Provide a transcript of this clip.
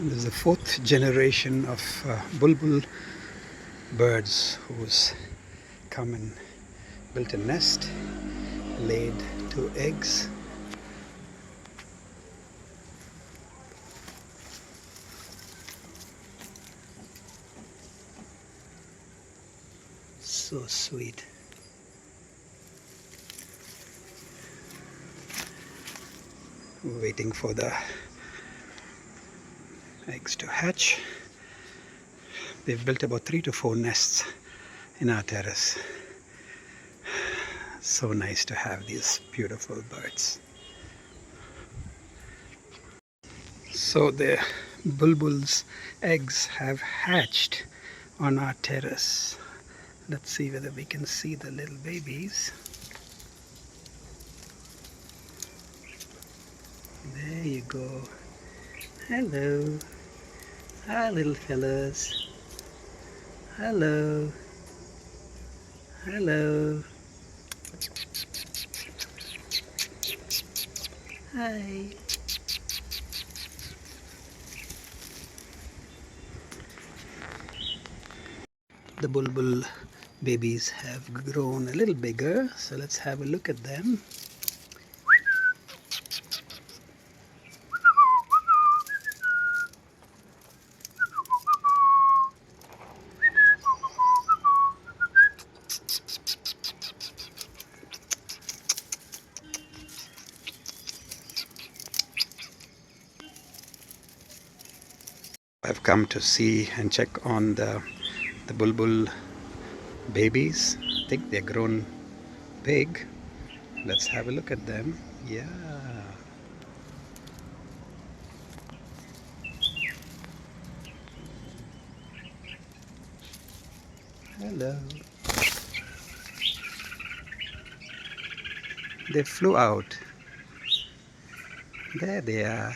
This is the fourth generation of Bulbul birds who's come and built a nest, laid 2 eggs. So sweet. Waiting for the eggs to hatch. They've built about 3 to 4 nests in our terrace. So nice to have these beautiful birds. So the bulbul's eggs have hatched on our terrace. Let's see whether we can see the little babies. There you go. Hello. Hi, little fellas. Hello. Hello. Hi. The bulbul babies have grown a little bigger, so let's have a look at them. I've come to see and check on the bulbul babies. I think they're grown big. Let's have a look at them. Yeah. Hello. They flew out. There they are.